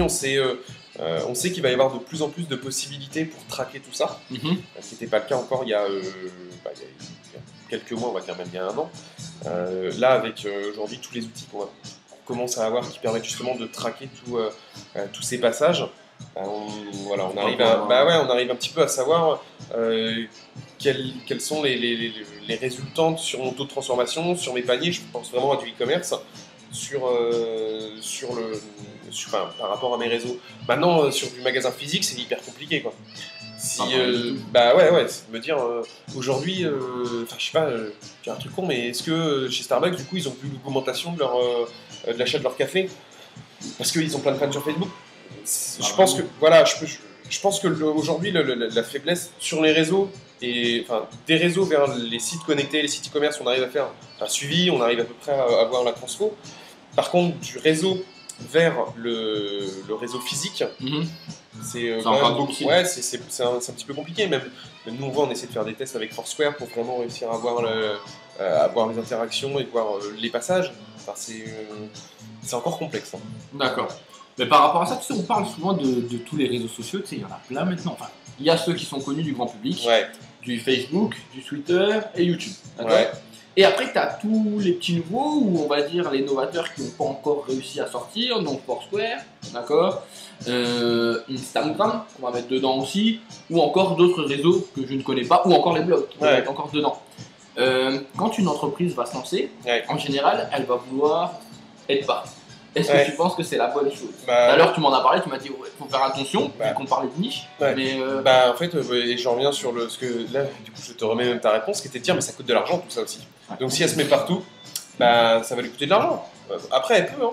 aujourd'hui, on sait qu'il va y avoir de plus en plus de possibilités pour traquer tout ça, ce qui n'était pas le cas encore il y a quelques mois, on va dire même il y a un an. Là, avec aujourd'hui tous les outils qu'on commence à avoir qui permettent justement de traquer tous ces passages, on arrive un petit peu à savoir quelles sont les résultantes sur mon taux de transformation, sur mes paniers. Je pense vraiment à du e-commerce, par rapport à mes réseaux. Maintenant, sur du magasin physique, c'est hyper compliqué, quoi. Me dire aujourd'hui, je sais pas, j'ai un truc con, mais est-ce que chez Starbucks, du coup, ils ont plus l'augmentation de l'achat de leur café parce qu'ils ont plein de fans sur Facebook? Je pense que aujourd'hui la faiblesse sur les réseaux et des réseaux vers les sites connectés, les sites e-commerce, on arrive à faire un suivi, on arrive à peu près à avoir la transfo. Par contre, du réseau vers le réseau physique, c'est un petit peu compliqué. Même nous, on essaie de faire des tests avec Foursquare pour vraiment réussir à avoir les interactions et voir les passages. C'est encore complexe. D'accord. Mais par rapport à ça, tu sais, on parle souvent de tous les réseaux sociaux, tu sais, il y en a plein maintenant. Enfin, il y a ceux qui sont connus du grand public, du Facebook, du Twitter et YouTube. Ouais. Et après, tu as tous les petits nouveaux, ou on va dire les novateurs qui n'ont pas encore réussi à sortir, donc Foursquare, d'accord, Instagram, qu'on va mettre dedans aussi, ou encore d'autres réseaux que je ne connais pas, ou encore les blogs qui vont être encore dedans. Quand une entreprise va se lancer, en général, elle va vouloir être partout. Est-ce que tu penses que c'est la bonne chose? Tout à l'heure, tu m'en as parlé, tu m'as dit faut faire attention, vu qu'on parlait de niche. Mais en fait, j'en reviens sur ce que là, du coup, je te remets même ta réponse, qui était de dire, mais ça coûte de l'argent tout ça aussi. Donc si elle se met partout, ça va lui coûter de l'argent. Après, elle peut.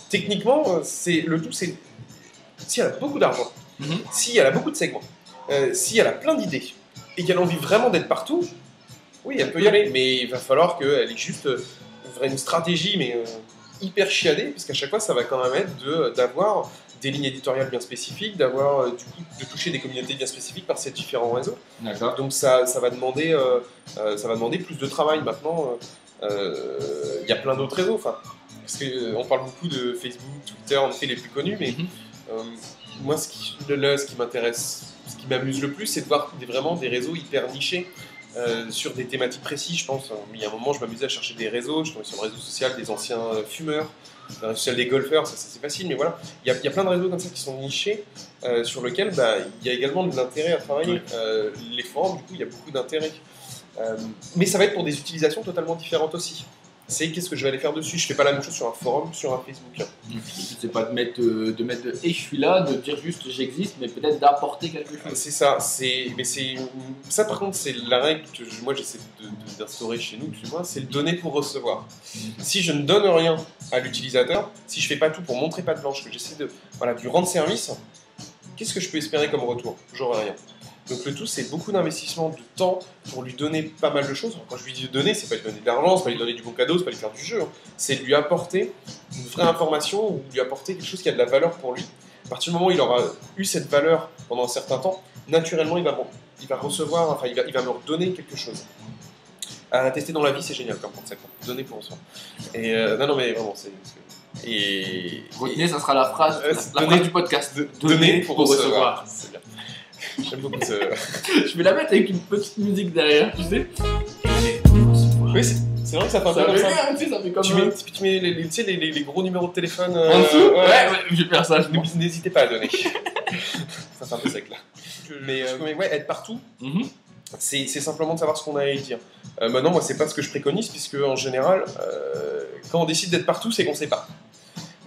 Techniquement, le tout, c'est si elle a beaucoup d'argent, si elle a beaucoup de segments, si elle a plein d'idées et qu'elle a envie vraiment d'être partout, oui, elle peut y aller. Mais il va falloir qu'elle ait juste une stratégie, mais hyper chiadée, parce qu'à chaque fois, ça va quand même être d'avoir des lignes éditoriales bien spécifiques, d'avoir de toucher des communautés bien spécifiques par ces différents réseaux. D'accord. Donc ça va demander plus de travail. Maintenant, il y a plein d'autres réseaux. Parce qu'on parle beaucoup de Facebook, Twitter, en effet les plus connus, mais moi, ce qui m'intéresse, ce qui m'amuse le plus, c'est de voir vraiment des réseaux hyper nichés. Sur des thématiques précises, je pense. Il y a un moment, je m'amusais à chercher des réseaux. Je tombais sur le réseau social des anciens fumeurs, le réseau social des golfeurs, ça c'est facile, mais voilà. Il y a plein de réseaux comme ça qui sont nichés, sur lesquels il y a également de l'intérêt à travailler. Les forums, du coup, il y a beaucoup d'intérêt. Mais ça va être pour des utilisations totalement différentes aussi. C'est qu'est-ce que je vais aller faire dessus. Je fais pas la même chose sur un forum, sur un Facebook. C'est pas de mettre et je suis là, de dire juste j'existe, mais peut-être d'apporter quelque chose. C'est ça. Ça par contre, c'est la règle que moi j'essaie d'instaurer chez nous, tu vois, c'est le donner pour recevoir. Si je ne donne rien à l'utilisateur, si je fais pas tout pour montrer patte blanche, que j'essaie de lui rendre service, qu'est-ce que je peux espérer comme retour? J'aurai rien. Donc le tout, c'est beaucoup d'investissement de temps pour lui donner pas mal de choses. Quand je lui dis de donner, c'est pas lui donner de l'argent, c'est pas lui donner du bon cadeau, c'est pas lui faire du jeu. C'est lui apporter une vraie information ou lui apporter quelque chose qui a de la valeur pour lui. À partir du moment où il aura eu cette valeur pendant un certain temps, naturellement, il va recevoir, il va me redonner quelque chose. À tester dans la vie, c'est génial comme concept. Donner pour recevoir. Et non, mais vraiment, c'est... Et... Retenez, ça sera la phrase du podcast. Donner pour recevoir. C'est bien. J'aime beaucoup ça. Je vais la mettre avec une petite musique derrière, tu sais. Oui, c'est vrai que ça fait un peu comme ça. Ça fait comme tu mets les gros numéros de téléphone en dessous. Ouais, je vais faire ça. N'hésitez pas à donner. Ça fait un peu sec là. Mais être partout, c'est simplement de savoir ce qu'on a à y dire. Maintenant, moi, c'est pas ce que je préconise, puisque en général, quand on décide d'être partout, c'est qu'on sait pas.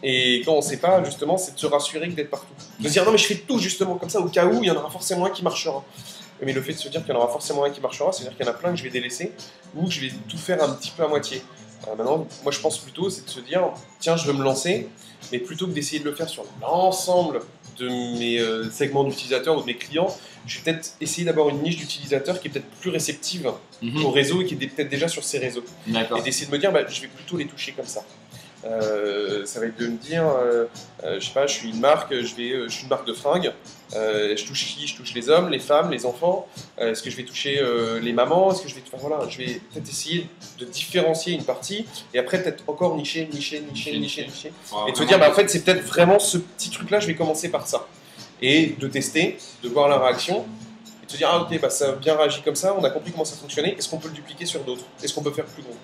Et quand on ne sait pas, justement, c'est de se rassurer que d'être partout. De se dire non, mais je fais tout justement comme ça, au cas où il y en aura forcément un qui marchera. Mais le fait de se dire qu'il y en aura forcément un qui marchera, c'est-à-dire qu'il y en a plein que je vais délaisser ou que je vais tout faire un petit peu à moitié. Maintenant, moi je pense plutôt, c'est de se dire tiens, je veux me lancer, mais plutôt que d'essayer de le faire sur l'ensemble de mes segments d'utilisateurs ou de mes clients, je vais peut-être essayer d'avoir une niche d'utilisateurs qui est peut-être plus réceptive au réseau et qui est peut-être déjà sur ces réseaux. D'accord. Et d'essayer de me dire je vais plutôt les toucher comme ça. Ça va être de me dire, je sais pas, je suis une marque, je suis une marque de fringues. Je touche qui? Je touche les hommes, les femmes, les enfants. Est-ce que je vais toucher les mamans? Est-ce que je vais, enfin, voilà, je vais peut-être essayer de différencier une partie et après peut-être encore nicher. Et te dire, bah, en fait, c'est peut-être vraiment ce petit truc-là, je vais commencer par ça. Et de tester, de voir la réaction. Et te dire, ah ok, bah, ça a bien réagi comme ça, on a compris comment ça fonctionnait, est-ce qu'on peut le dupliquer sur d'autres? Est-ce qu'on peut faire plus gros?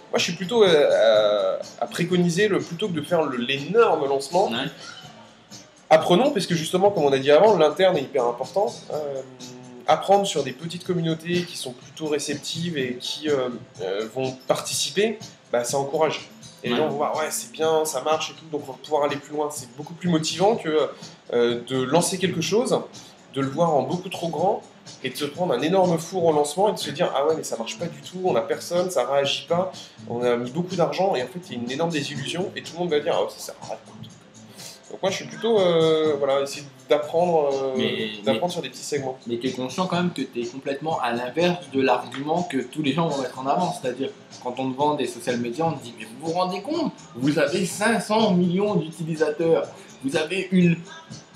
Moi, je suis plutôt à préconiser, plutôt que de faire l'énorme lancement, apprenons, parce que justement, comme on a dit avant, l'interne est hyper important. Apprendre sur des petites communautés qui sont plutôt réceptives et qui vont participer, bah, ça encourage. Et les gens vont voir, ouais, c'est bien, ça marche et tout, donc on va pouvoir aller plus loin. C'est beaucoup plus motivant que de lancer quelque chose, de le voir en beaucoup trop grand et de se prendre un énorme four au lancement et de se dire, ah ouais, mais ça marche pas du tout, on a personne, ça réagit pas, on a mis beaucoup d'argent et en fait, il y a une énorme désillusion et tout le monde va dire, ah, ça sert à rien. Donc moi je suis plutôt voilà, essayer d'apprendre sur des petits segments. Mais tu es conscient quand même que tu es complètement à l'inverse de l'argument que tous les gens vont mettre en avant. C'est-à-dire, quand on te vend des social media, on te dit, mais vous vous rendez compte, vous avez 500 millions d'utilisateurs, vous avez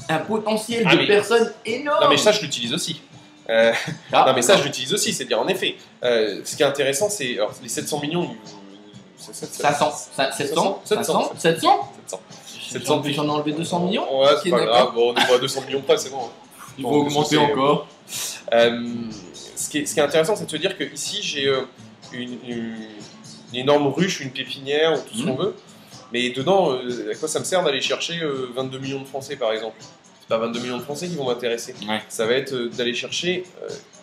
un potentiel de personnes énorme. Non mais ça je l'utilise aussi. Non mais ça je l'utilise aussi, c'est-à-dire en effet, ce qui est intéressant c'est les 700 millions... 700. J'en ai enlevé 200 millions. Ouais, c'est pas grave, bon, on est pas à 200 millions près, c'est bon. Il faut augmenter encore. Ce qui est intéressant, c'est de se dire que ici j'ai une énorme ruche, une pépinière, ou tout ce qu'on veut. Mais dedans, à quoi ça me sert d'aller chercher 22 millions de Français, par exemple? C'est pas 22 millions de Français qui vont m'intéresser. Ça va être d'aller chercher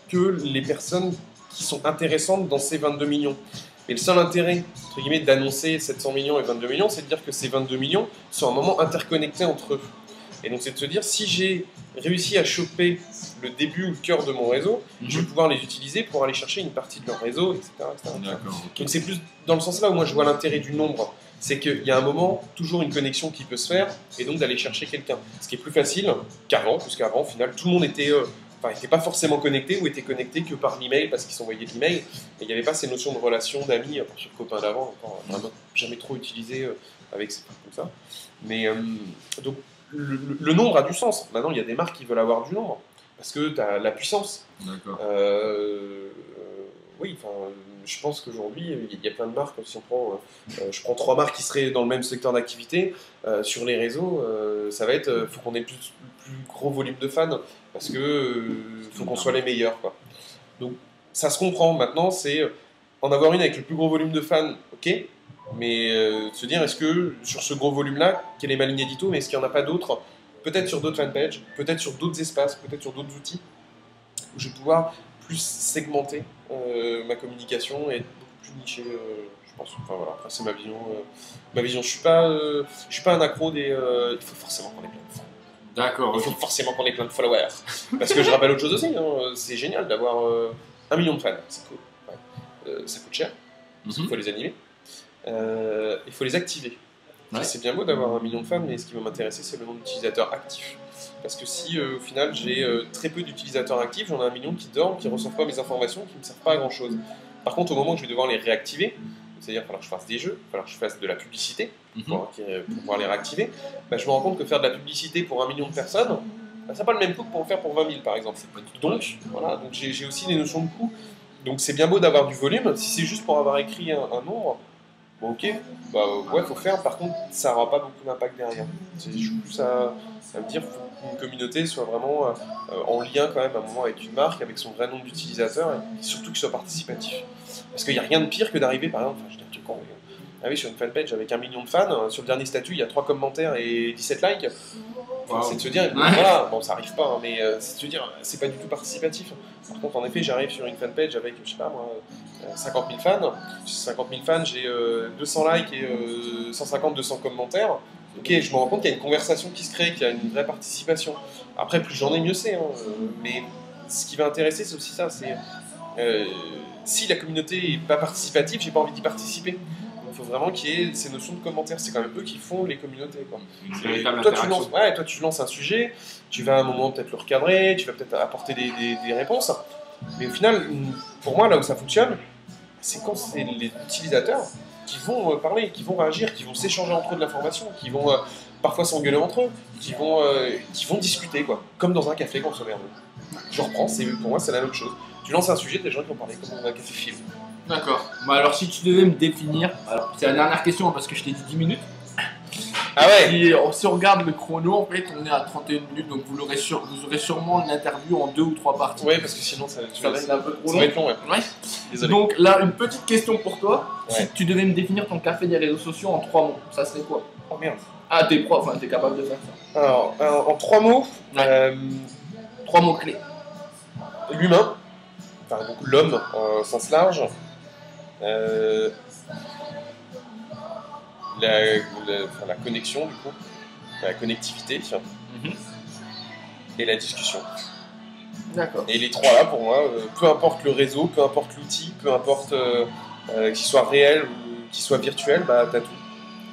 que les personnes qui sont intéressantes dans ces 22 millions. Et le seul intérêt, entre guillemets, d'annoncer 700 millions et 22 millions, c'est de dire que ces 22 millions sont à un moment interconnectés entre eux. Et donc c'est de se dire, si j'ai réussi à choper le début ou le cœur de mon réseau, je vais pouvoir les utiliser pour aller chercher une partie de leur réseau, etc. Donc c'est plus dans le sens là où moi je vois l'intérêt du nombre. C'est qu'il y a un moment, toujours une connexion qui peut se faire, et donc d'aller chercher quelqu'un. Ce qui est plus facile qu'avant, puisqu'avant, au final, tout le monde était... n'était pas forcément connecté ou était connecté que par l'email parce qu'ils s'envoyaient de l'email. Et il n'y avait pas ces notions de relation, d'amis, sur le copain d'avant, encore jamais trop utilisé avec ces trucs comme ça. Mais donc le nombre a du sens. Maintenant, il y a des marques qui veulent avoir du nombre parce que tu as la puissance. D'accord. Oui, enfin, je pense qu'aujourd'hui, il y a plein de marques. Si on prend, je prends 3 marques qui seraient dans le même secteur d'activité, sur les réseaux, ça va être, faut qu'on ait le plus gros volume de fans, parce que faut qu'on soit les meilleurs, quoi. Donc, ça se comprend. Maintenant, c'est en avoir une avec le plus gros volume de fans, ok, mais se dire, est-ce que sur ce gros volume-là, quelle est ma ligne édito, mais est-ce qu'il n'y en a pas d'autres, peut-être sur d'autres fanpages, peut-être sur d'autres espaces, peut-être sur d'autres outils, où je vais pouvoir plus segmenter ma communication et être beaucoup plus niché, je pense. Enfin voilà, après c'est ma vision. Je suis pas un accro des. Il faut forcément qu'on ait plein de fans. D'accord. Il faut forcément qu'on ait plein de followers. Parce que je rappelle autre chose aussi, hein, c'est génial d'avoir 1 million de fans, c'est cool. Ouais. Ça coûte cher, parce qu'il faut les animer. Il faut les activer. Ouais. C'est bien beau d'avoir 1 million de fans, mais ce qui va m'intéresser, c'est le nombre d'utilisateurs actifs. Parce que si au final j'ai très peu d'utilisateurs actifs, j'en ai 1 million qui dorment, qui ne reçoivent pas mes informations, qui ne me servent pas à grand chose. Par contre, au moment où je vais devoir les réactiver, c'est-à-dire qu'il va falloir que je fasse des jeux, il va falloir que je fasse de la publicité pour pouvoir les réactiver, bah, je me rends compte que faire de la publicité pour 1 million de personnes, bah, ça n'a pas le même coût que pour le faire pour 20 000 par exemple. Donc, voilà, donc j'ai aussi des notions de coût. Donc c'est bien beau d'avoir du volume, si c'est juste pour avoir écrit un nombre, bon, ok, bah ouais, faut faire, par contre, ça n'aura pas beaucoup d'impact derrière. Je suis plus à me dire qu'une communauté soit vraiment en lien quand même à un moment avec une marque, avec son vrai nombre d'utilisateurs, et surtout qu'il soit participatif. Parce qu'il n'y a rien de pire que d'arriver, par exemple, je dis un truc con, arriver sur une fanpage avec 1 million de fans, sur le dernier statut, il y a 3 commentaires et 17 likes. Wow. C'est de se dire, voilà, bon, ça arrive pas, hein, mais c'est de se dire, c'est pas du tout participatif. Par contre, en effet, j'arrive sur une fanpage avec, je sais pas moi, 50 000 fans. Sur 50 000 fans, j'ai 200 likes et 150-200 commentaires. Ok, je me rends compte qu'il y a une conversation qui se crée, qu'il y a une vraie participation. Après, plus j'en ai, mieux c'est. Hein, mais ce qui va intéresser, c'est aussi ça. C'est si la communauté n'est pas participative, j'ai pas envie d'y participer. Il faut vraiment qu'il y ait ces notions de commentaires. C'est quand même eux qui font les communautés. Quoi. Toi, tu lances un sujet, tu vas à un moment peut-être le recadrer, tu vas peut-être apporter des réponses. Mais au final, pour moi, là où ça fonctionne, c'est quand c'est les utilisateurs qui vont parler, qui vont réagir, qui vont s'échanger entre eux de l'information, qui vont parfois s'engueuler entre eux, qui vont discuter, quoi. Comme dans un café quand on se regarde. Je reprends, pour moi c'est la même chose. Tu lances un sujet, des gens qui vont parler comme dans un café film. D'accord. Bah alors si tu devais me définir, alors c'est la dernière question parce que je t'ai dit 10 minutes. Ah ouais. Si on regarde le chrono, en fait, on est à 31 minutes, donc vous aurez sûrement l'interview en 2 ou 3 parties. Ouais, parce que sinon ça va être un peu trop long. Ça va être long, ouais. Désolé. Donc là, une petite question pour toi. Ouais. Si tu devais me définir ton café des réseaux sociaux en 3 mots, ça serait quoi? Oh merde. Ah, t'es prof, hein, t'es capable de faire ça. Alors, en 3 mots, 3 mots clés. L'humain, enfin donc l'homme au sens large, la connexion du coup, la connectivité et la discussion. D'accord. Et les trois là pour moi, peu importe le réseau, peu importe l'outil, peu importe qu'il soit réel ou qu'il soit virtuel, bah t'as tout.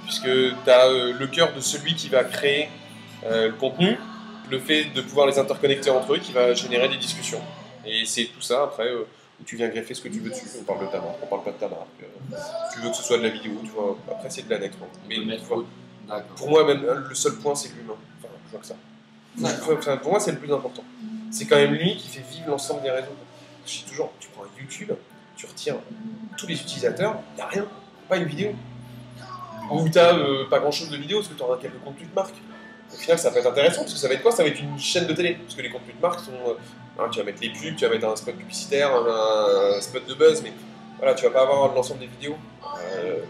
Puisque t'as le cœur de celui qui va créer le contenu, le fait de pouvoir les interconnecter entre eux qui va générer des discussions. Et c'est tout ça après où tu viens greffer ce que tu veux dessus. On parle de ta marque, on parle pas de ta marque. Tu veux que ce soit de la vidéo, tu vois. Après c'est de l'annexe. Mais pour moi même le seul point c'est l'humain. Enfin, je vois que ça. Enfin, pour moi c'est le plus important. C'est quand même lui qui fait vivre l'ensemble des réseaux. Je dis toujours, tu prends YouTube, tu retires tous les utilisateurs, il n'y a rien, pas une vidéo. Ou tu n'as pas grand chose de vidéo parce que tu auras quelques contenus de marque. Au final, ça va être intéressant parce que ça va être quoi? Ça va être une chaîne de télé. Parce que les contenus de marque sont. Tu vas mettre les pubs, tu vas mettre un spot publicitaire, un spot de buzz, mais voilà, tu vas pas avoir l'ensemble des vidéos.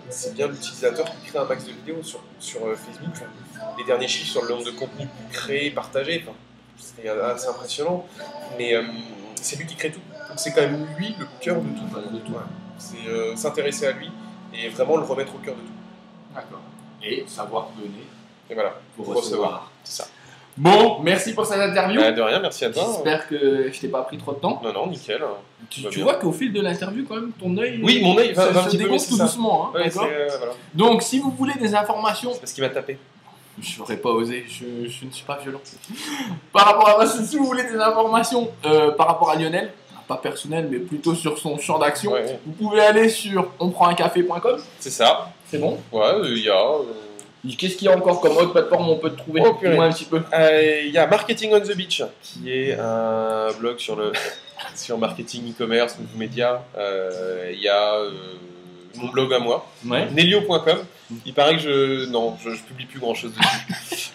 C'est bien l'utilisateur qui crée un max de vidéos sur Facebook. Enfin, les derniers chiffres sur le nombre de contenus créés, partagés, enfin, c'est assez impressionnant. Mais c'est lui qui crée tout. Donc c'est quand même lui le cœur de tout. Ouais. C'est s'intéresser à lui et vraiment le remettre au cœur de tout. D'accord. Et savoir donner. Et voilà, pour recevoir. C'est ça. Bon, merci pour cette interview. De rien, merci à toi. J'espère que je t'ai pas pris trop de temps. Non, nickel. Tu vois qu'au fil de l'interview, quand même, ton œil. Oui, mon œil va un petit peu dégonfle tout doucement. Hein, ouais, d'accord. Voilà. Donc, si vous voulez des informations. C'est parce qu'il m'a tapé. Je n'aurais pas osé, je ne suis pas violent. Par rapport à si vous voulez des informations par rapport à Lionel, pas personnel, mais plutôt sur son champ d'action, vous pouvez aller sur onprendsuncafé.com. C'est ça. C'est bon. Ouais, il y a. Qu'est-ce qu'il y a encore comme autre plateforme où on peut te trouver? Dis-moi un petit peu. Il y a Marketing on the Beach, qui est un blog sur sur marketing, e-commerce, nouveaux médias. Il y a mon blog à moi, Nelio.com. Il paraît que je publie plus grand chose dessus.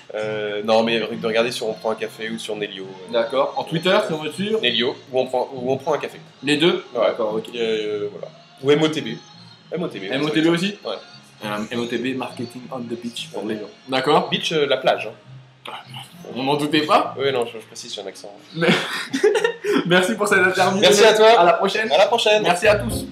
Non, mais de regarder sur On prend un café ou sur Nelio. D'accord. En Twitter, sur voiture Nelio, où on prend un café. Les deux. Ouais. D'accord, ok. Voilà. Ou MOTB. MOTB aussi. Ouais. MOTB, Marketing on the Beach pour les gens. D'accord. Beach, la plage. On n'en doutait pas. Oui, non, je précise, j'ai un accent. Merci pour cette interview. Merci à toi. À la prochaine. À la prochaine. Merci à tous.